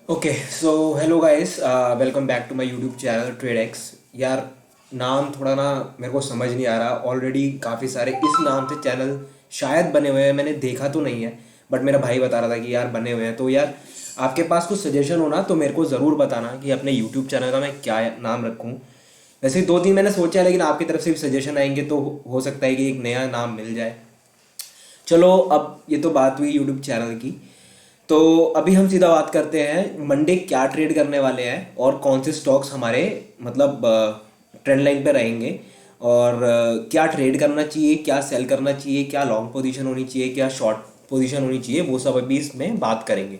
Okay so hello guys, welcome back to my YouTube channel Tradex. यार, नाम थोड़ा ना मेरे को समझ नहीं आ रहा। ऑलरेडी काफ़ी सारे इस नाम से चैनल शायद बने हुए हैं, मैंने देखा तो नहीं है, बट मेरा भाई बता रहा था कि यार बने हुए हैं। तो यार, आपके पास कुछ सजेशन हो ना तो मेरे को ज़रूर बताना कि अपने यूट्यूब चैनल का मैं क्या नाम रखूँ। वैसे दो तीन मैंने सोचा है, लेकिन आपकी तरफ से भी सजेशन आएंगे तो हो सकता है कि एक नया नाम मिल जाए। चलो, अब ये तो बात हुई यूट्यूब चैनल की। तो अभी हम सीधा बात करते हैं मंडे क्या ट्रेड करने वाले हैं और कौन से स्टॉक्स हमारे मतलब ट्रेंड लाइन पे रहेंगे, और क्या ट्रेड करना चाहिए, क्या सेल करना चाहिए, क्या लॉन्ग पोजीशन होनी चाहिए, क्या शॉर्ट पोजीशन होनी चाहिए, वो सब अभी इसमें बात करेंगे।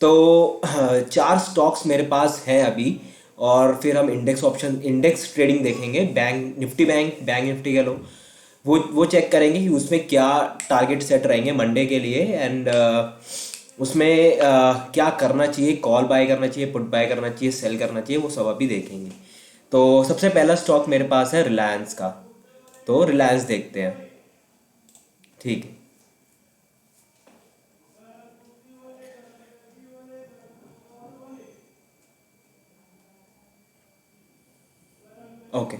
तो चार स्टॉक्स मेरे पास हैं अभी। और फिर हम इंडेक्स ट्रेडिंग देखेंगे, बैंक निफ्टी कह लो। वो चेक करेंगे कि उसमें क्या टारगेट सेट रहेंगे मंडे के लिए, एंड उसमें क्या करना चाहिए, कॉल बाय करना चाहिए, पुट बाय करना चाहिए, सेल करना चाहिए, वो सब अभी देखेंगे। तो सबसे पहला स्टॉक मेरे पास है रिलायंस का। तो रिलायंस देखते हैं। ठीक है। ओके।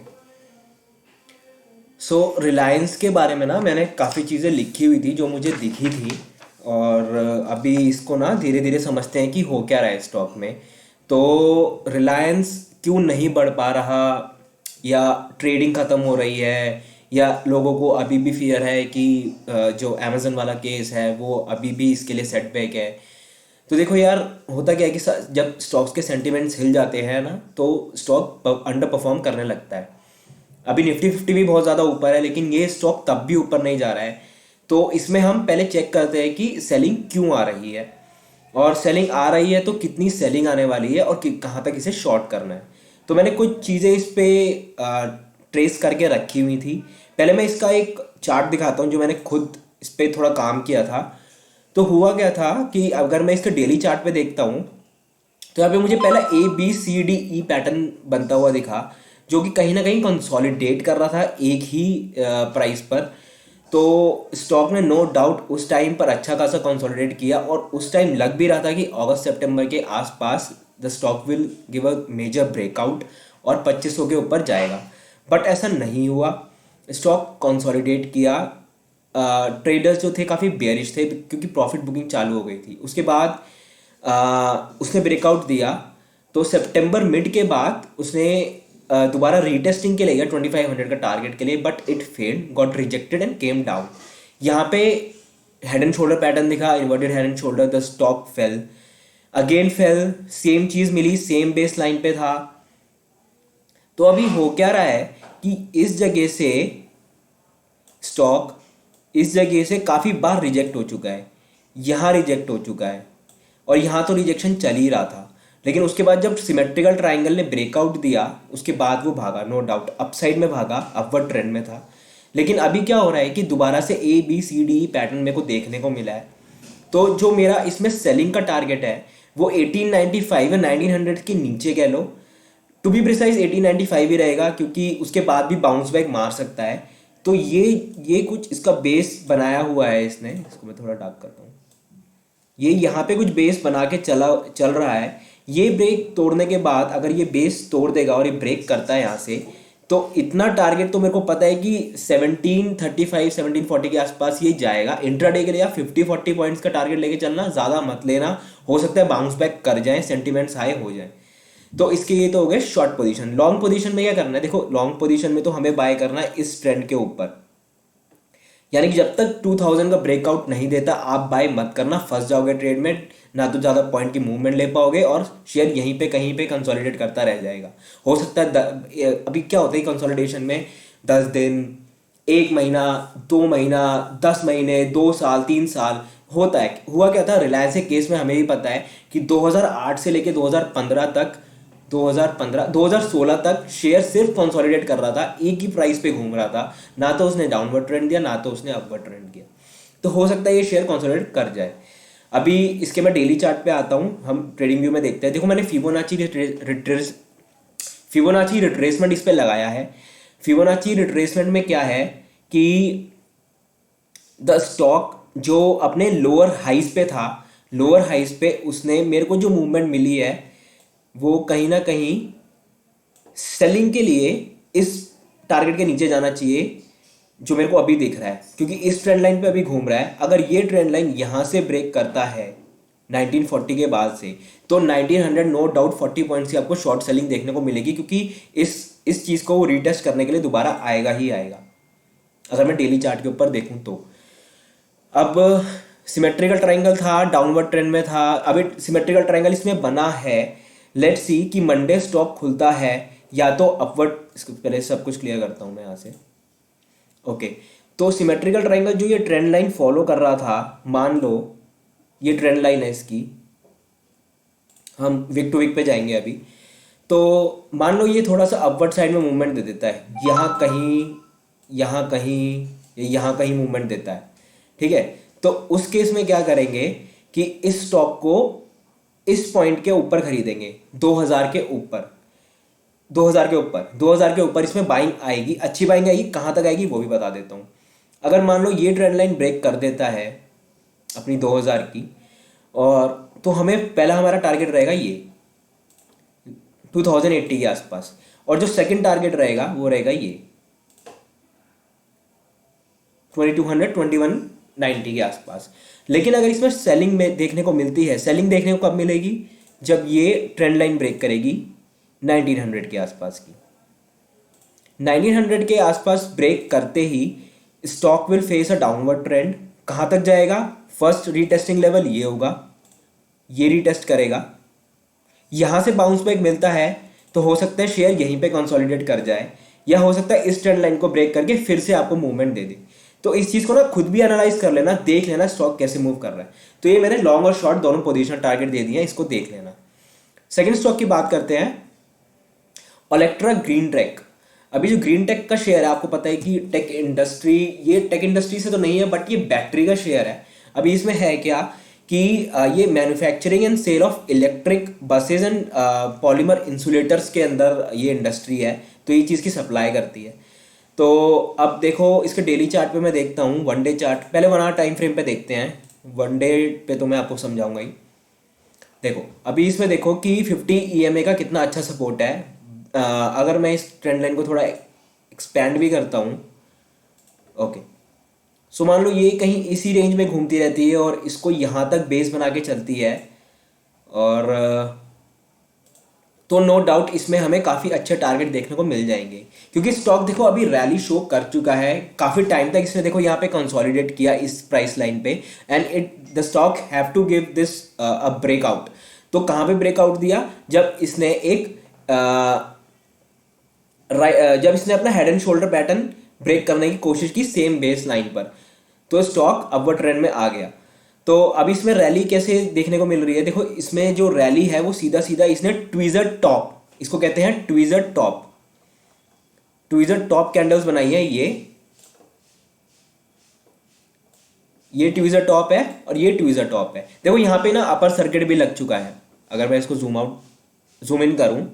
सो रिलायंस के बारे में ना मैंने काफ़ी चीज़ें लिखी हुई थी जो मुझे दिखी थी। और अभी इसको ना धीरे धीरे समझते हैं कि हो क्या रहा है स्टॉक में। तो रिलायंस क्यों नहीं बढ़ पा रहा, या ट्रेडिंग ख़त्म हो रही है, या लोगों को अभी भी फियर है कि जो अमेजन वाला केस है वो अभी भी इसके लिए सेटबैक है। तो देखो यार, होता क्या है कि जब स्टॉक्स के सेंटिमेंट्स हिल जाते हैं ना तो स्टॉक अंडर परफॉर्म करने लगता है। अभी निफ्टी फिफ्टी भी बहुत ज़्यादा ऊपर है, लेकिन ये स्टॉक तब भी ऊपर नहीं जा रहा है। तो इसमें हम पहले चेक करते हैं कि सेलिंग क्यों आ रही है, और सेलिंग आ रही है तो कितनी सेलिंग आने वाली है, और कहाँ तक इसे शॉर्ट करना है। तो मैंने कुछ चीज़ें इस पे ट्रेस करके रखी हुई थी। पहले मैं इसका एक चार्ट दिखाता हूँ जो मैंने खुद इस पे थोड़ा काम किया था। तो हुआ क्या था कि अगर मैं इसके डेली चार्ट पे देखता हूँ, तो यहाँ पे मुझे पहला ABCDE पैटर्न बनता हुआ दिखा, जो कि कहीं ना कहीं कंसोलिडेट कर रहा था एक ही प्राइस पर। तो स्टॉक ने नो डाउट उस टाइम पर अच्छा खासा कंसोलिडेट किया, और उस टाइम लग भी रहा था कि अगस्त सितंबर के आसपास the stock will give a major breakout और 2500 के ऊपर जाएगा। बट ऐसा नहीं हुआ। स्टॉक कंसोलिडेट किया। ट्रेडर्स जो थे काफ़ी बेयरिश थे क्योंकि प्रॉफिट बुकिंग चालू हो गई थी। उसके बाद उसने ब्रेकआउट दिया। तो सितंबर मिड के बाद उसने दोबारा रीटेस्टिंग के लिए गया 2500 का टारगेट के लिए, but it failed, got rejected and came down. यहाँ पे हेड एंड शोल्डर पैटर्न दिखा, inverted head and shoulder, the stock fail, again fail, same चीज़ मिली, सेम बेस लाइन पे था। तो अभी हो क्या रहा है कि इस जगह से स्टॉक इस जगह से काफ़ी बार रिजेक्ट हो चुका है। यहाँ रिजेक्ट हो चुका है, और यहाँ तो रिजेक्शन चल ही रहा था। लेकिन उसके बाद जब सिमेट्रिकल ट्रायंगल ने ब्रेकआउट दिया, उसके बाद वो भागा, नो डाउट अपसाइड में भागा, अपवर्ड ट्रेंड में था। लेकिन अभी क्या हो रहा है कि दोबारा से ABCD पैटर्न मेरे को देखने को मिला है। तो जो मेरा इसमें सेलिंग का टारगेट है वो 1895 या 1900 के नीचे कह लो। टू बी प्रिसाइज 1895 ही रहेगा, क्योंकि उसके बाद भी बाउंस बैक मार सकता है। तो ये कुछ इसका बेस बनाया हुआ है इसने। इसको मैं थोड़ा डार्क करता हूँ। ये यहाँ पे कुछ बेस बना के चल रहा है। ये ब्रेक तोड़ने के बाद अगर ये बेस तोड़ देगा और ये ब्रेक करता है यहाँ से, तो इतना टारगेट तो मेरे को पता है कि 1735 1740 के आसपास ये जाएगा इंट्राडे के लिए। या 50-40 पॉइंट्स का टारगेट लेके चलना, ज़्यादा मत लेना। हो सकता है बाउंस बैक कर जाए, सेंटिमेंट्स हाई हो जाए। तो इसके ये तो हो गए शॉर्ट पोजीशन। लॉन्ग पोजीशन में क्या करना है, देखो लॉन्ग पोजीशन में तो हमें बाय करना है इस ट्रेंड के ऊपर। यानी कि जब तक 2000 का ब्रेकआउट नहीं देता आप बाय मत करना, फंस जाओगे ट्रेड में। ना तो ज़्यादा पॉइंट की मूवमेंट ले पाओगे, और शेयर यहीं पे कहीं पे कंसोलिडेट करता रह जाएगा। हो सकता है अभी क्या होता है कंसोलिडेशन में, 10 दिन, 1 महीना, 2 महीना, 10 महीने, 2 साल, 3 साल होता है। हुआ क्या था रिलायंस के केस में, हमें भी पता है कि 2008 से लेके 2015 तक, 2016 तक शेयर सिर्फ कंसोलिडेट कर रहा था, एक ही प्राइस पे घूम रहा था। ना तो उसने डाउनवर्ड ट्रेंड दिया, ना तो उसने अपवर्ड ट्रेंड किया। तो हो सकता है ये शेयर कंसोलिडेट कर जाए। अभी इसके मैं डेली चार्ट पे आता हूँ, हम ट्रेडिंग व्यू में देखते हैं। देखो मैंने फिबोनाची रिट्रेसमेंट इस पे लगाया है। फिबोनाची रिट्रेसमेंट में क्या है कि द स्टॉक जो अपने लोअर हाइस पे था, लोअर हाइस पे उसने मेरे को जो मूवमेंट मिली है वो कहीं ना कहीं सेलिंग के लिए इस टारगेट के नीचे जाना चाहिए जो मेरे को अभी दिख रहा है, क्योंकि इस ट्रेंड लाइन पे अभी घूम रहा है। अगर ये ट्रेंड लाइन यहाँ से ब्रेक करता है 1940 के बाद से, तो 1900 नो डाउट 40 पॉइंट्स की आपको शॉर्ट सेलिंग देखने को मिलेगी, क्योंकि इस चीज़ को वो रीटेस्ट करने के लिए दोबारा आएगा ही आएगा, अगर मैं डेली चार्ट के ऊपर देखूँ तो। अब सिमेट्रिकल ट्रायंगल था, डाउनवर्ड ट्रेंड में था, अभी सिमेट्रिकल ट्रायंगल इसमें बना है। लेट्स सी कि मंडे स्टॉक खुलता है या तो अपवर्ड, पहले सब कुछ क्लियर करता हूँ मैं यहाँ से। ओके, तो सिमेट्रिकल ट्रायंगल जो ये ट्रेंड लाइन फॉलो कर रहा था, मान लो ये ट्रेंड लाइन है इसकी, हम वीक टू वीक पे जाएंगे अभी, तो मान लो ये थोड़ा सा अपवर्ड साइड में मूवमेंट दे देता है, यहाँ कहीं यहाँ कहीं यहाँ कहीं मूवमेंट देता है, ठीक है। तो उस केस में क्या करेंगे कि इस स्टॉक को इस पॉइंट के ऊपर खरीदेंगे, 2000 के ऊपर, 2000 के ऊपर इसमें बाइंग आएगी, अच्छी बाइंग आएगी। कहाँ तक आएगी वो भी बता देता हूँ। अगर मान लो ये ट्रेंड लाइन ब्रेक कर देता है अपनी 2000 की, और तो हमें पहला हमारा टारगेट रहेगा ये 2080 के आसपास, और जो सेकंड टारगेट रहेगा वो रहेगा ये 2200 2190 के आसपास। लेकिन अगर इसमें सेलिंग में देखने को मिलती है, सेलिंग देखने को कब मिलेगी, जब ये ट्रेंड लाइन ब्रेक करेगी 1900 के आसपास की। 1900 के आसपास ब्रेक करते ही stock will face a downward trend. कहाँ तक जाएगा, फर्स्ट रीटेस्टिंग लेवल ये होगा, ये रीटेस्ट करेगा, यहाँ से बाउंस बैक मिलता है तो हो सकता है शेयर यहीं पे कंसोलिडेट कर जाए, या हो सकता है इस ट्रेंड लाइन को ब्रेक करके फिर से आपको मूवमेंट दे दे। तो इस चीज़ को ना खुद भी एनालाइज कर लेना, देख लेना स्टॉक कैसे मूव कर रहा है। तो ये मैंने लॉन्ग और शॉर्ट दोनों पोजीशन टारगेट दे दिए हैं, इसको देख लेना। सेकंड स्टॉक की बात करते हैं, ओलेक्ट्रा ग्रीन टेक। अभी जो ग्रीन टेक का शेयर है, आपको पता है कि टेक इंडस्ट्री, ये टेक इंडस्ट्री से तो नहीं है बट ये बैटरी का शेयर है। अभी इसमें है क्या कि ये manufacturing and sale of electric buses and polymer insulators के अंदर ये इंडस्ट्री है, तो ये चीज़ की सप्लाई करती है। तो अब देखो इसके डेली चार्ट पे मैं देखता हूँ, वन डे चार्ट, पहले 1 आवर टाइम फ्रेम पे देखते हैं। वन डे पे तो मैं आपको समझाऊंगा ही। देखो अभी इसमें देखो कि 50 EMA का कितना अच्छा सपोर्ट है। अगर मैं इस ट्रेंड लाइन को थोड़ा एक्सपैंड भी करता हूँ, ओके, सो मान लो ये कहीं इसी रेंज में घूमती रहती है और इसको यहाँ तक बेस बना के चलती है, और तो नो डाउट इसमें हमें काफ़ी अच्छे टारगेट देखने को मिल जाएंगे, क्योंकि स्टॉक देखो अभी रैली शो कर चुका है काफ़ी टाइम तक। इसने देखो यहाँ पे कंसोलिडेट किया इस प्राइस लाइन पे, and the stock have to give this a breakout. तो कहाँ पे ब्रेकआउट दिया, जब इसने जब इसने अपना head and shoulder pattern break करने की कोशिश की सेम बेस लाइन पर, तो स्टॉक अपवर्ड ट्रेंड में आ गया। तो अब इसमें रैली कैसे देखने को मिल रही है, देखो इसमें जो रैली है वो सीधा सीधा इसने ट्वीजर टॉप, इसको कहते हैं tweezer top, tweezer top candles बनाई है। ये ट्वीजर टॉप है और ये ट्वीजर टॉप है। देखो यहाँ पे ना अपर सर्किट भी लग चुका है। अगर मैं इसको जूम इन करूं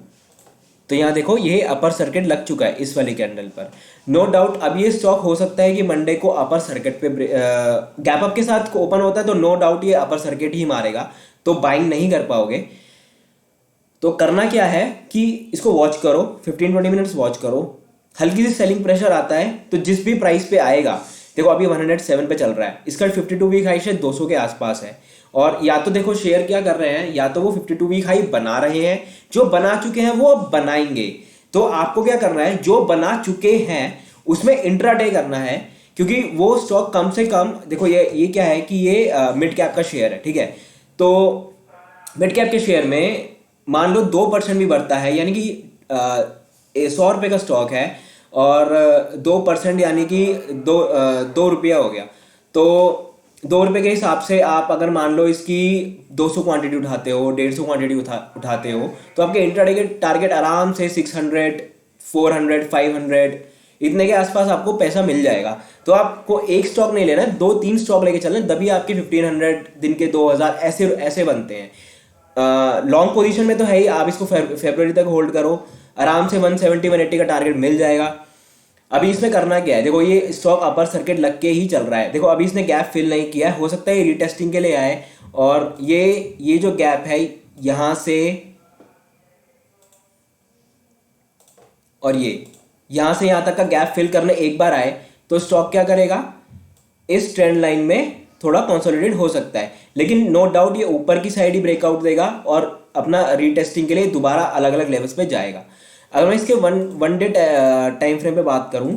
तो यहाँ देखो ये अपर सर्किट लग चुका है इस वाली कैंडल पर। नो डाउट अब ये स्टॉक हो सकता है कि मंडे को अपर सर्किट पे गैप अप के साथ ओपन होता है, तो नो डाउट ये अपर सर्किट ही मारेगा, तो बाइंग नहीं कर पाओगे। तो करना क्या है कि इसको वॉच करो, 15-20 मिनट्स वॉच करो। हल्की सी सेलिंग प्रेशर आता है तो जिस भी प्राइस पे आएगा, देखो अभी 107 पे चल रहा है, इसका 52 वीक हाई शायद 200 के आसपास है। और या तो देखो शेयर क्या कर रहे हैं, या तो वो 52 वीक हाई बना रहे हैं, जो बना चुके हैं वो अब बनाएंगे। तो आपको क्या करना है, जो बना चुके हैं उसमें इंट्राडे करना है, क्योंकि वो स्टॉक कम से कम, देखो ये क्या है कि ये मिड कैप का शेयर है, ठीक है। तो मिड कैप के शेयर में मान लो 2% भी बढ़ता है, यानी कि 100 रुपये का स्टॉक है और 2% यानी कि 2 रुपया हो गया। तो 2 रुपये के हिसाब से आप अगर मान लो इसकी 200 क्वांटिटी उठाते हो, 150 क्वांटिटी उठाते हो, तो आपके इंट्राडे के टारगेट आराम से 600, 400, 500 इतने के आसपास आपको पैसा मिल जाएगा। तो आपको एक स्टॉक नहीं लेना है, 2-3 स्टॉक लेके चलना, तभी आपके 1500 दिन के 2000 ऐसे बनते हैं। लॉन्ग पोजीशन में तो है ही, आप इसको फरवरी तक होल्ड करो, आराम से 170-180 का टारगेट मिल जाएगा। अभी इसमें करना क्या है, देखो ये स्टॉक अपर सर्किट लग के ही चल रहा है। देखो अभी इसने गैप फिल नहीं किया है, हो सकता है ये रीटेस्टिंग के लिए आए और ये जो गैप है यहाँ से और ये यहाँ से यहाँ तक का गैप फिल करने एक बार आए तो स्टॉक क्या करेगा, इस ट्रेंड लाइन में थोड़ा कंसोलिडेट हो सकता है, लेकिन नो डाउट ये ऊपर की साइड ही ब्रेकआउट देगा और अपना रीटेस्टिंग के लिए दोबारा अलग अलग लेवल्स पे जाएगा। अगर मैं इसके वन डे टाइम फ्रेम पे बात करूं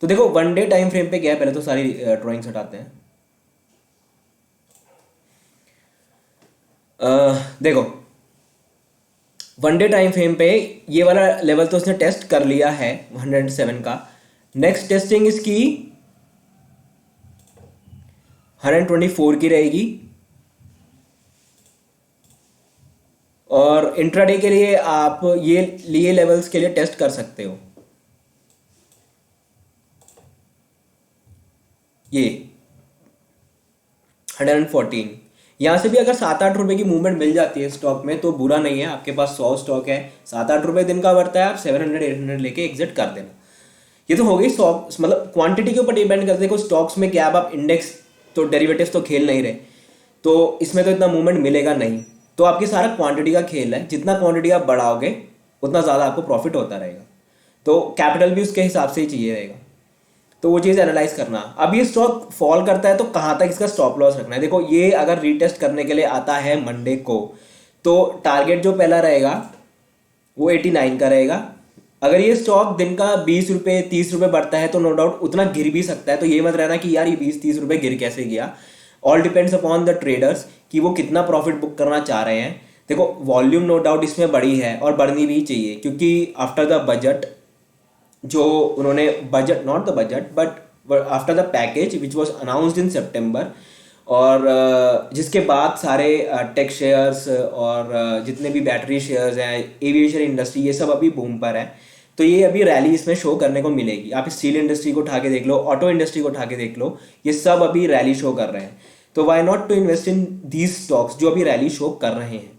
तो देखो वन डे टाइम फ्रेम पे क्या है, पहले तो सारी ड्राइंग्स हटाते हैं। देखो वन डे टाइम फ्रेम पे ये वाला लेवल तो उसने टेस्ट कर लिया है 107 का। नेक्स्ट टेस्टिंग इसकी 124 की रहेगी और इंट्राडे के लिए आप ये लेवल्स के लिए टेस्ट कर सकते हो। ये 114 यहाँ से भी अगर 7-8 रुपए की मूवमेंट मिल जाती है स्टॉक में तो बुरा नहीं है। आपके पास 100 स्टॉक है, 7-8 रुपए दिन का बढ़ता है, आप 700-800 लेके एग्जिट कर देना। ये तो हो गई स्टॉक, मतलब क्वांटिटी के ऊपर डिपेंड करते हैं। स्टॉक्स में क्या आप इंडेक्स तो डेरिवेटिव्स तो खेल नहीं रहे, तो इसमें तो इतना मूवमेंट मिलेगा नहीं। तो आपकी सारा क्वांटिटी का खेल है, जितना क्वांटिटी आप बढ़ाओगे उतना ज़्यादा आपको प्रॉफिट होता रहेगा। तो कैपिटल भी उसके हिसाब से ही चाहिए रहेगा, तो वो चीज़ एनालाइज करना। अब ये स्टॉक फॉल करता है तो कहाँ तक इसका स्टॉप लॉस रखना है। देखो ये अगर रीटेस्ट करने के लिए आता है मंडे को तो टारगेट जो पहला रहेगा वो 89 का रहेगा। अगर ये स्टॉक दिन का 20 रुपये 30 रुपये बढ़ता है तो नो डाउट उतना गिर भी सकता है। तो ये मत रहना कि यार ये 20-30 रुपये गिर कैसे गया। All depends upon the traders कि वो कितना प्रॉफिट बुक करना चाह रहे हैं। देखो वॉल्यूम नो डाउट इसमें बड़ी है और बढ़नी भी चाहिए, क्योंकि आफ्टर द बजट जो उन्होंने budget not the budget but after the package which was announced in सितंबर और जिसके बाद सारे टेक शेयर्स और जितने भी बैटरी शेयर्स हैं, एविएशन इंडस्ट्री, ये सब अभी बूम पर है। तो ये अभी रैली इसमें शो करने को मिलेगी। आप स्टील इंडस्ट्री को उठा के देख लो, ऑटो इंडस्ट्री को उठा के देख लो, ये सब अभी रैली शो कर रहे हैं। तो why not to invest in these stocks जो अभी रैली शो कर रहे हैं।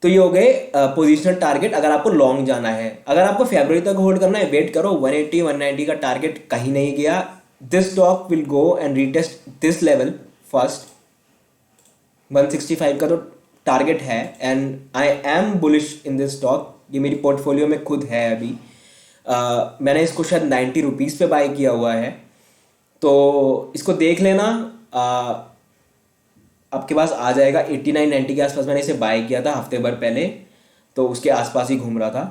तो ये हो गए पोजिशनल टारगेट अगर आपको लॉन्ग जाना है। अगर आपको फरवरी तक होल्ड करना है, वेट करो। 180-190 का टारगेट कहीं नहीं गया। This stock will go and retest this level first. 165 का तो टारगेट है and I am bullish in this stock. ये मेरी पोर्टफोलियो में खुद है अभी। मैंने इसको शायद 90 रुपीज़ पे बाय किया हुआ है, तो इसको देख लेना। आपके पास आ जाएगा 89-90 के आसपास। मैंने इसे बाय किया था हफ्ते भर पहले, तो उसके आसपास ही घूम रहा था।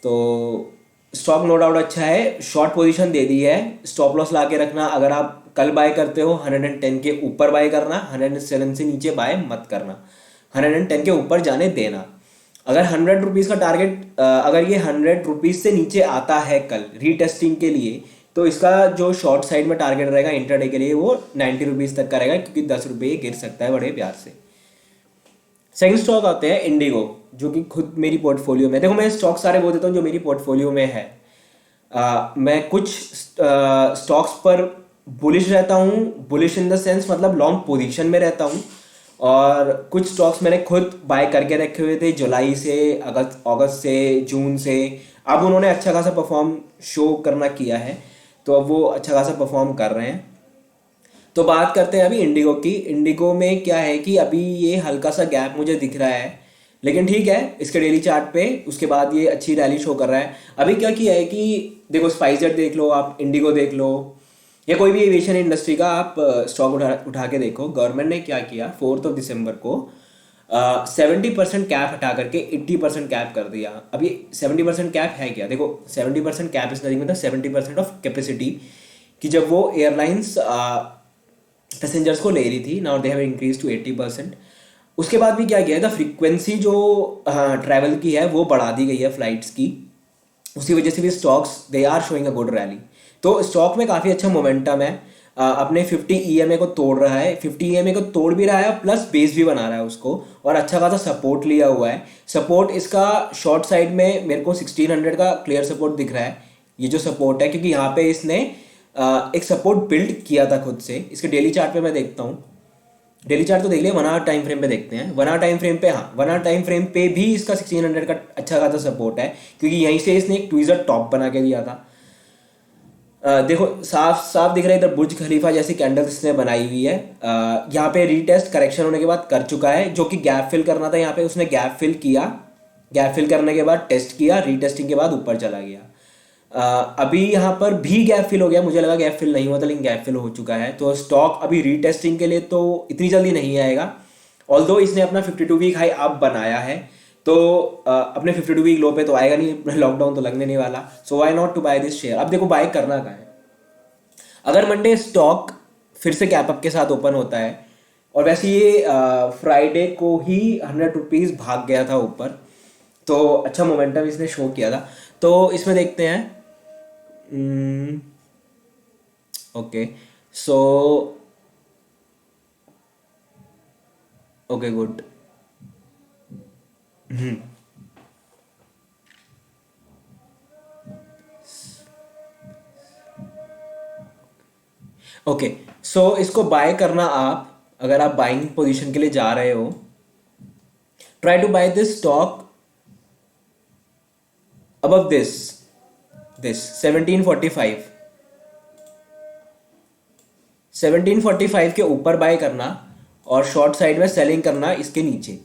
तो स्टॉक नो डाउट अच्छा है। शॉर्ट पोजीशन दे दी है, स्टॉप लॉस ला के रखना। अगर आप कल बाय करते हो 110 के ऊपर बाय करना, 107 से नीचे बाय मत करना, 110 के ऊपर जाने देना। अगर 100 रुपीज़ का टारगेट, अगर ये 100 रुपीज़ से नीचे आता है कल रीटेस्टिंग के लिए, तो इसका जो शॉर्ट साइड में टारगेट रहेगा इंट्राडे के लिए वो 90 रुपीज़ तक का रहेगा, क्योंकि 10 रुपये गिर सकता है बड़े प्यार से। सेकंड स्टॉक आते हैं इंडिगो, जो कि खुद मेरी पोर्टफोलियो में। देखो मैं स्टॉक सारे बोल देता हूँ जो मेरी पोर्टफोलियो में है। मैं कुछ स्टॉक्स पर बुलिश रहता हूँ, बुलिश इन द सेंस मतलब लॉन्ग पोजीशन में रहता हूँ, और कुछ स्टॉक्स मैंने खुद बाय करके रखे हुए थे जुलाई से, अगस्त से, जून से। अब उन्होंने अच्छा खासा परफॉर्म शो करना किया है, तो अब वो अच्छा खासा परफॉर्म कर रहे हैं। तो बात करते हैं अभी इंडिगो की। इंडिगो में क्या है कि अभी ये हल्का सा गैप मुझे दिख रहा है, लेकिन ठीक है इसके डेली चार्ट पे उसके बाद ये अच्छी रैली शो कर रहा है। अभी क्या किया है कि देखो स्पाइसजेट देख लो, आप इंडिगो देख लो, या कोई भी एविएशन इंडस्ट्री का आप स्टॉक उठा के देखो। गवर्नमेंट ने क्या किया 4 दिसंबर को 70% कैप हटा करके 80% कैप कर दिया। अब ये 70% कैप है क्या? देखो 70% कैप इस नदी में था 70% ऑफ कैपेसिटी कि जब वो एयरलाइंस पैसेंजर्स को ले रही थी। Now they have increase to 80%। उसके बाद भी क्या किया है, फ्रीक्वेंसी जो ट्रैवल की है वो बढ़ा दी गई है फ्लाइट्स की। उसी वजह से भी stocks they are showing a good rally. तो स्टॉक में काफ़ी अच्छा मोमेंटम है। अपने 50 EMA को तोड़ रहा है, 50 EMA को तोड़ भी रहा है प्लस बेस भी बना रहा है उसको, और अच्छा खासा सपोर्ट लिया हुआ है। सपोर्ट इसका शॉर्ट साइड में मेरे को 1600 का क्लियर सपोर्ट दिख रहा है। ये जो सपोर्ट है, क्योंकि यहाँ पे इसने एक सपोर्ट बिल्ड किया था खुद से। इसके डेली चार्ट पे मैं देखता हूँ, डेली चार्ट तो देख लिया, 1 आवर टाइम फ्रेम पे देखते हैं। 1 आवर टाइम फ्रेम पे, हाँ 1 आवर टाइम फ्रेम पे भी इसका 1600 का अच्छा खासा सपोर्ट है, क्योंकि यहीं से इसने एक ट्वीजर टॉप बना के दिया था। देखो साफ साफ दिख रहा है, इधर बुर्ज खलीफा जैसी कैंडल्स इसने बनाई हुई है। यहाँ पे रीटेस्ट करेक्शन होने के बाद कर चुका है, जो कि गैप फिल करना था, यहाँ पे उसने गैप फिल किया। गैप फिल करने के बाद टेस्ट किया, रीटेस्टिंग के बाद ऊपर चला गया। अभी यहाँ पर भी गैप फिल हो गया, मुझे लगा गैप फिल नहीं हुआ था लेकिन गैप फिल हो चुका है। तो स्टॉक अभी रीटेस्टिंग के लिए तो इतनी जल्दी नहीं आएगा, ऑल्दो इसने अपना 52 वीक हाई अब बनाया है। तो अपने 52 वीक लो पे तो आएगा नहीं, लॉकडाउन तो लगने नहीं वाला। So why not to buy this share. अब देखो बाय करना कहाँ है। अगर मंडे स्टॉक फिर से कैप अप के साथ ओपन होता है, और वैसे ये फ्राइडे को ही 100 रुपीज़ भाग गया था ऊपर, तो अच्छा मोमेंटम इसने शो किया था। तो इसमें देखते हैं। Okay, so okay good. Okay, so इसको बाय करना, आप अगर आप बाइंग पोजीशन के लिए जा रहे हो, try to buy this stock above this 1745। 1745 के ऊपर बाय करना और शॉर्ट साइड में सेलिंग करना इसके नीचे।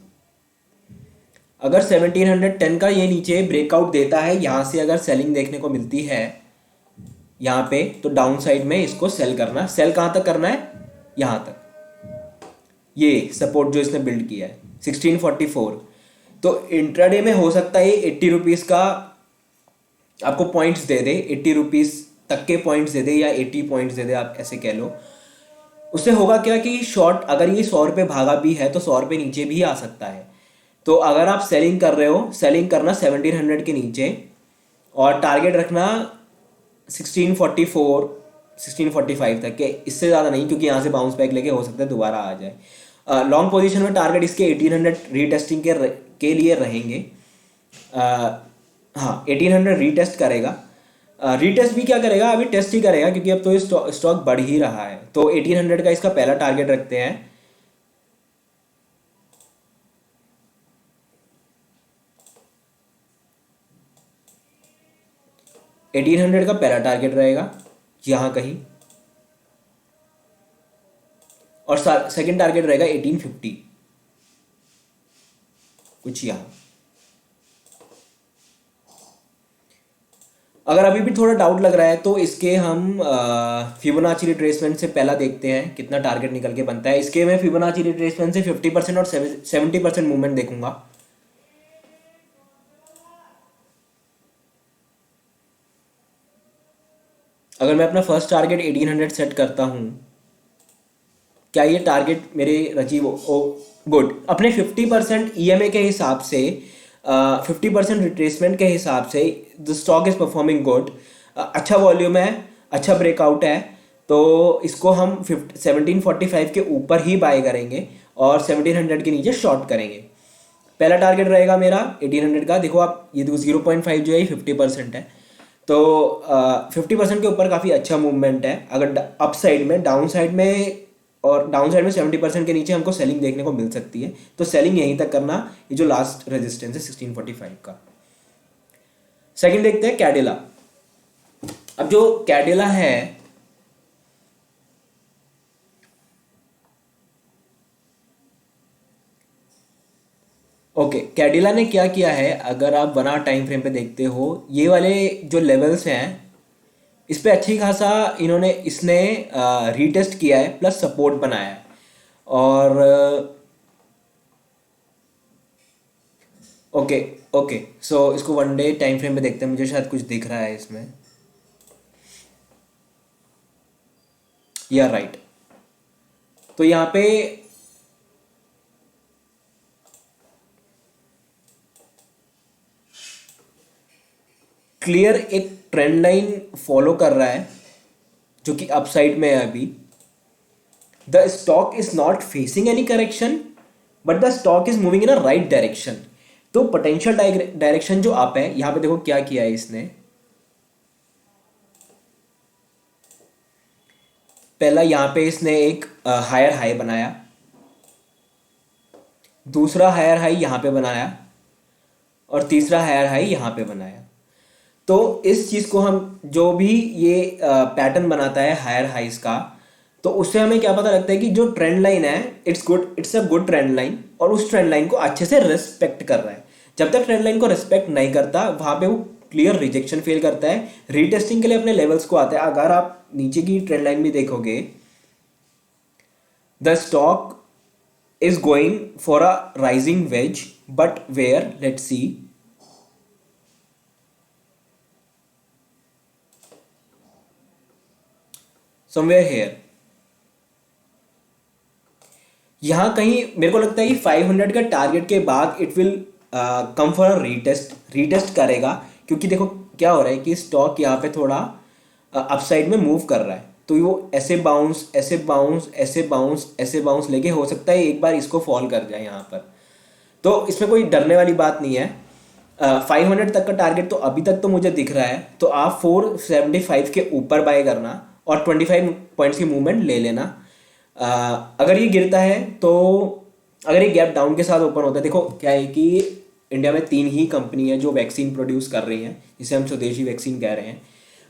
अगर 1710 का ये नीचे ब्रेकआउट देता है, यहाँ से अगर सेलिंग देखने को मिलती है यहाँ पे, तो डाउन साइड में इसको सेल करना। सेल कहाँ तक करना है? यहाँ तक, ये सपोर्ट जो इसने बिल्ड किया है 1644। तो इंट्राडे में हो सकता है 80 रुपीज़ का आपको पॉइंट्स दे दे, 80 रुपीज़ तक के पॉइंट्स दे दे, या 80 पॉइंट्स दे दे, आप ऐसे कह लो। उससे होगा क्या कि शॉर्ट अगर ये 100 रुपये भागा भी है तो 100 रुपये नीचे भी आ सकता है। तो अगर आप सेलिंग कर रहे हो, सेलिंग करना 1700 के नीचे, और टारगेट रखना 1644 1645 तक के, इससे ज़्यादा नहीं, क्योंकि यहाँ से बाउंस बैक लेके हो सकता है दोबारा आ जाए। लॉन्ग पोजीशन में टारगेट इसके 1800 रीटेस्टिंग के लिए रहेंगे। हाँ, 1800 रीटेस्ट करेगा। रीटेस्ट भी क्या करेगा, अभी टेस्ट ही करेगा, क्योंकि अब तो ये स्टॉक बढ़ ही रहा है। तो 1800 का इसका पहला टारगेट रखते हैं। $1800 का पहला टारगेट रहेगा यहाँ कहीं, और सेकंड टारगेट रहेगा 1850 कुछ यहाँ। अगर अभी भी थोड़ा डाउट लग रहा है तो इसके हम फिबोनाची रिट्रेसमेंट से पहला देखते हैं कितना टारगेट निकल के बनता है। इसके मैं फिबोनाची रिट्रेसमेंट से 50% और 70% मूवमेंट देखूंगा। अगर मैं अपना फर्स्ट टारगेट 1800 सेट करता हूँ, क्या ये टारगेट मेरे रचीव ओ गुड। अपने 50% ईएमए के हिसाब से, 50% रिट्रेसमेंट के हिसाब से the stock is performing good. अच्छा वॉल्यूम है, अच्छा ब्रेकआउट है, तो इसको हम 1745 के ऊपर ही बाय करेंगे और 1700 के नीचे शॉर्ट करेंगे। पहला टारगेट रहेगा मेरा 1800 का। देखो आप, ये देखो 0.5 जो है 50% है, तो 50% के ऊपर काफ़ी अच्छा मूवमेंट है। अगर अप साइड में, डाउन साइड में, और डाउन साइड में 70% के नीचे हमको सेलिंग देखने को मिल सकती है, तो सेलिंग यहीं तक करना। ये जो लास्ट रेजिस्टेंस है 1645 का। सेकंड देखते हैं कैडिला। अब जो कैडिला है, ओके, कैडिला ने क्या किया है, अगर आप 1 आवर टाइम फ्रेम पे देखते हो, ये वाले जो लेवल्स हैं इस पे अच्छी खासा इसने रीटेस्ट किया है, प्लस सपोर्ट बनाया है। और ओके ओके, सो इसको 1 डे टाइम फ्रेम पे देखते हैं। मुझे शायद कुछ दिख रहा है इसमें, या राइट। तो यहाँ पे क्लियर एक ट्रेंड लाइन फॉलो कर रहा है जो कि अपसाइड में है अभी। The stock is not facing any correction, but the stock is moving in a right direction. तो पोटेंशियल डायरेक्शन जो अप है, यहां पे देखो क्या किया है इसने। पहला यहां पे इसने एक हायर हाई बनाया, दूसरा हायर हाई यहां पे बनाया, और तीसरा हायर हाई यहां पे बनाया। तो इस चीज़ को हम जो भी ये पैटर्न बनाता है हायर हाइस का, तो उससे हमें क्या पता लगता है कि जो ट्रेंड लाइन है it's good, it's a good trend line, और उस ट्रेंड लाइन को अच्छे से रिस्पेक्ट कर रहा है। जब तक ट्रेंड लाइन को रिस्पेक्ट नहीं करता वहाँ पे वो क्लियर रिजेक्शन फेल करता है, रीटेस्टिंग के लिए अपने लेवल्स को आता है। अगर आप नीचे की ट्रेंड लाइन भी देखोगे, the stock is going for a rising wedge, but where, let's see, somewhere here, यहाँ कहीं मेरे को लगता है कि 500 का टारगेट के बाद it will come for a retest करेगा, क्योंकि देखो क्या हो रहा है कि स्टॉक यहाँ पे थोड़ा अपसाइड में मूव कर रहा है, तो वो ऐसे बाउंस ऐसे बाउंस ऐसे बाउंस ऐसे बाउंस लेके हो सकता है एक बार इसको फॉल कर जाए यहाँ पर। तो इसमें कोई डरने वाली बात नहीं है। 500 तक का टारगेट तो अभी तक तो मुझे दिख रहा है, तो आप 475 के ऊपर बाय करना और 25 पॉइंट्स की मूवमेंट ले लेना। अगर ये गिरता है तो, अगर ये गैप डाउन के साथ ओपन होता है, देखो क्या है कि इंडिया में 3 ही कंपनी है जो वैक्सीन प्रोड्यूस कर रही हैं, जिसे हम स्वदेशी वैक्सीन कह रहे हैं।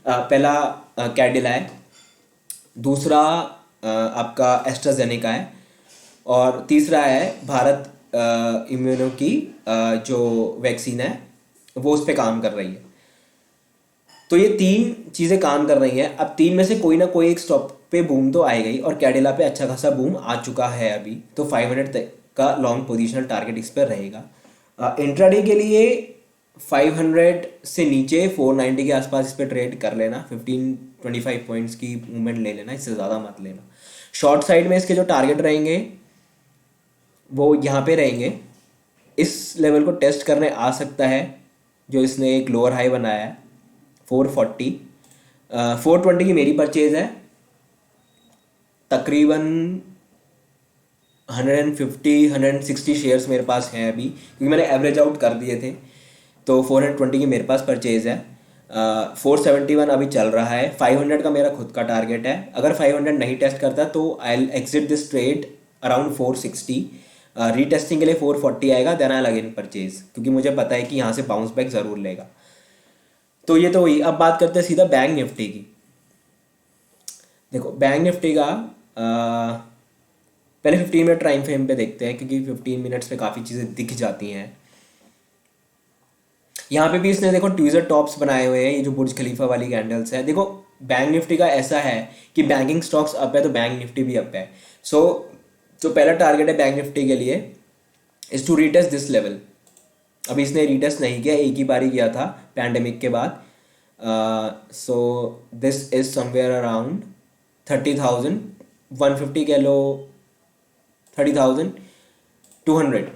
पहला कैडिला है, दूसरा आपका एस्ट्राजेनेका है, और तीसरा है भारत इम्यूनो की जो वैक्सीन है वो उस पर काम कर रही है। तो ये 3 चीज़ें काम कर रही हैं। अब 3 में से कोई ना कोई एक स्टॉक पे बूम तो आएगा ही, और कैडिला पे अच्छा खासा बूम आ चुका है अभी, तो 500 तक का लॉन्ग पोजिशनल टारगेट इस पर रहेगा। इंट्राडे के लिए 500 से नीचे 490 के आसपास इस पर ट्रेड कर लेना, 15-25 पॉइंट्स की मूवमेंट ले लेना, इससे ज़्यादा मत लेना। शॉर्ट साइड में इसके जो टारगेट रहेंगे वो यहाँ पे रहेंगे, इस लेवल को टेस्ट करने आ सकता है जो इसने एक लोअर हाई बनाया है 440। 420 की मेरी परचेज है, तकरीबन 150-160 शेयर्स मेरे पास हैं अभी, क्योंकि मैंने एवरेज आउट कर दिए थे, तो 420 की मेरे पास परचेज है। 471 अभी चल रहा है, 500 का मेरा खुद का टारगेट है। अगर 500 नहीं टेस्ट करता तो I will exit this trade around 460। Retesting के लिए 440 आएगा, देन आई अगेन परचेज, क्योंकि मुझे पता है कि यहाँ से बाउंस बैक ज़रूर लेगा। तो ये तो हुई। अब बात करते हैं सीधा बैंक निफ्टी की। देखो बैंक निफ्टी का पहले 15 मिनट टाइम फ्रेम पे देखते हैं, क्योंकि 15 मिनट्स पे काफ़ी चीज़ें दिख जाती हैं। यहाँ पे भी इसने देखो ट्यूजर टॉप्स बनाए हुए हैं, ये जो बुर्ज खलीफा वाली कैंडल्स है। देखो बैंक निफ्टी का ऐसा है कि बैंकिंग स्टॉक्स अप है तो बैंक निफ्टी भी अप है। सो जो पहला टारगेट है बैंक निफ्टी के लिए is to retest this level. अभी इसने रीटेस्ट नहीं किया, एक ही बार ही किया था पैंडेमिक के बाद। So this is somewhere around 30,000, 150 कह लो, 30,200।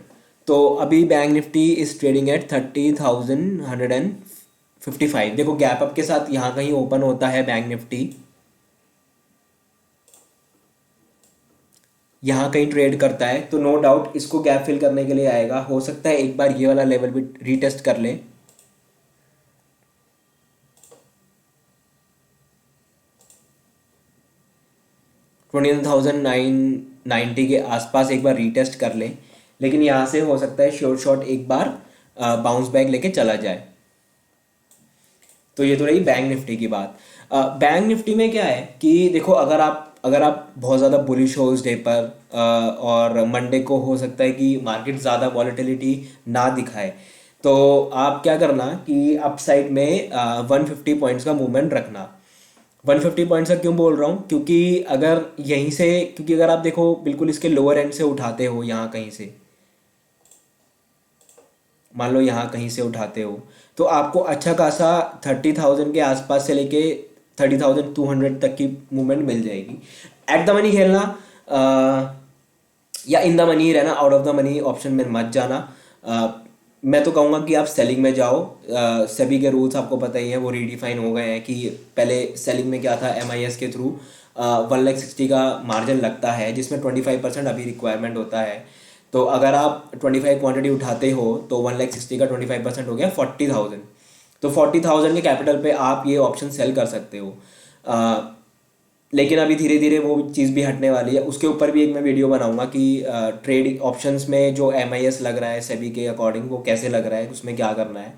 तो अभी bank Nifty is trading at 30,155। देखो गैप अप के साथ यहाँ कहीं ओपन होता है बैंक निफ्टी, यहाँ कहीं ट्रेड करता है, तो नो डाउट इसको गैप फिल करने के लिए आएगा। हो सकता है एक बार ये वाला लेवल भी रीटेस्ट कर ले। $21,990 के आसपास एक बार रीटेस्ट कर ले, लेकिन यहाँ से हो सकता है शॉर्ट एक बार बाउंस बैक लेके चला जाए। तो ये तो रही बैंक निफ्टी की बात। बैंक निफ्टी में क्या है कि देखो अगर आप बहुत ज़्यादा बुलिश हो इस डे पर, और मंडे को हो सकता है कि मार्केट ज़्यादा वॉलेटिलिटी ना दिखाए, तो आप क्या करना कि अप साइड में 150 पॉइंट्स का मूवमेंट रखना। 150 पॉइंट्स का क्यों बोल रहा हूँ, क्योंकि अगर यहीं से, क्योंकि अगर आप देखो बिल्कुल इसके लोअर एंड से उठाते हो, यहाँ कहीं से मान लो यहाँ कहीं से उठाते हो, तो आपको अच्छा खासा 30,000 के आसपास से लेके 30,200 तक की मूवमेंट मिल जाएगी। एट द मनी खेलना या इन द मनी रहना, out of the money option में मत जाना। मैं तो कहूँगा कि आप सेलिंग में जाओ। सेबी के रूल्स आपको पता ही है, वो रीडिफाइन हो गए हैं कि पहले सेलिंग में क्या था, MIS के थ्रू 1,60,000 का मार्जिन लगता है, जिसमें 25% अभी रिक्वायरमेंट होता है। तो अगर आप 25 क्वांटिटी उठाते हो तो 1,60,000 का 25% हो गया 40,000। तो 40,000 के कैपिटल पे आप ये ऑप्शन सेल कर सकते हो। लेकिन अभी धीरे धीरे वो चीज़ भी हटने वाली है, उसके ऊपर भी एक मैं वीडियो बनाऊंगा कि ट्रेड ऑप्शंस में जो MIS लग रहा है सेबी के अकॉर्डिंग वो कैसे लग रहा है, उसमें क्या करना है।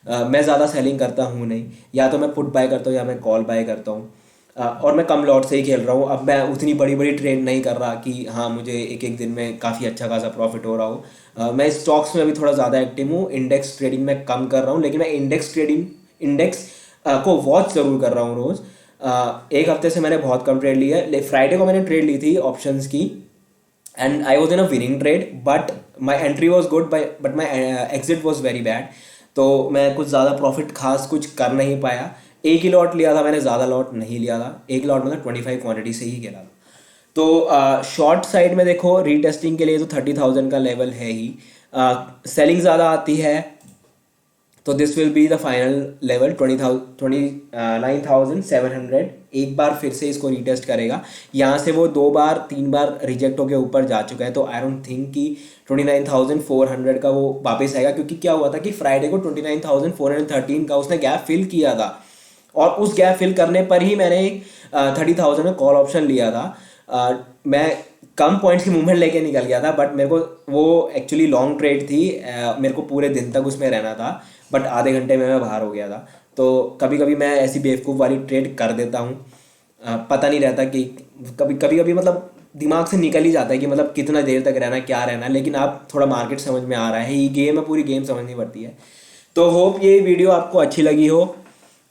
मैं ज़्यादा सेलिंग करता हूँ नहीं, या तो मैं पुट बाय करता हूँ या मैं कॉल बाय करता हूँ। और मैं कम लॉट से ही खेल रहा हूँ। अब मैं उतनी बड़ी बड़ी ट्रेड नहीं कर रहा कि हाँ मुझे एक एक दिन में काफ़ी अच्छा खासा प्रॉफिट हो रहा हो। मैं स्टॉक्स में अभी थोड़ा ज़्यादा एक्टिव हूँ, इंडेक्स ट्रेडिंग में कम कर रहा हूँ, लेकिन मैं इंडेक्स को वॉच ज़रूर कर रहा हूँ रोज़। एक हफ्ते से मैंने बहुत कम ट्रेड लिया है। फ्राइडे को मैंने ट्रेड ली थी ऑप्शंस की, and I was in a winning trade, but my entry was good, but my exit was very bad। तो मैं कुछ ज़्यादा प्रॉफिट खास कुछ कर नहीं पाया। एक ही लॉट लिया था मैंने, ज़्यादा लॉट नहीं लिया था। एक लॉट मतलब 25 क्वांटिटी से ही खेला था। तो शॉर्ट साइड में देखो, रीटेस्टिंग के लिए तो 30,000 का लेवल है ही। सेलिंग ज़्यादा आती है तो this will be the final level 29,700। एक बार फिर से इसको रीटेस्ट करेगा। यहाँ से वो 2 बार 3 बार रिजेक्ट होकर ऊपर जा चुका है, तो आई डोंट थिंक कि 29,400 का वो वापस आएगा, क्योंकि क्या हुआ था कि फ्राइडे को 29,413 का उसने गैप फिल किया था, और उस गैप फिल करने पर ही मैंने 30,000 में कॉल ऑप्शन लिया था। मैं कम पॉइंट्स की मूवमेंट लेके निकल गया था, बट मेरे को वो एक्चुअली लॉन्ग ट्रेड थी। मेरे को पूरे दिन तक उसमें रहना था, बट आधे घंटे में मैं बाहर हो गया था। तो कभी कभी मैं ऐसी बेवकूफ़ वाली ट्रेड कर देता हूँ। पता नहीं रहता कि कभी कभी कभी मतलब दिमाग से निकल ही जाता है कि मतलब कितना देर तक रहना, क्या रहना है। लेकिन आप थोड़ा मार्केट समझ में आ रहा है, ये गेम है, पूरी गेम समझनी पड़ती है। तो होप ये वीडियो आपको अच्छी लगी हो।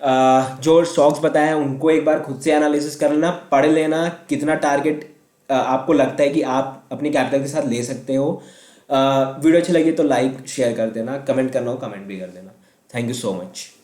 जो स्टॉक्स बताए हैं उनको एक बार खुद से एनालिसिस कर लेना, पढ़ लेना कितना टारगेट आपको लगता है कि आप अपनी कैपिटल के साथ ले सकते हो। वीडियो अच्छी लगी तो लाइक शेयर कर देना, कमेंट करना हो कमेंट भी कर देना। Thank you so much.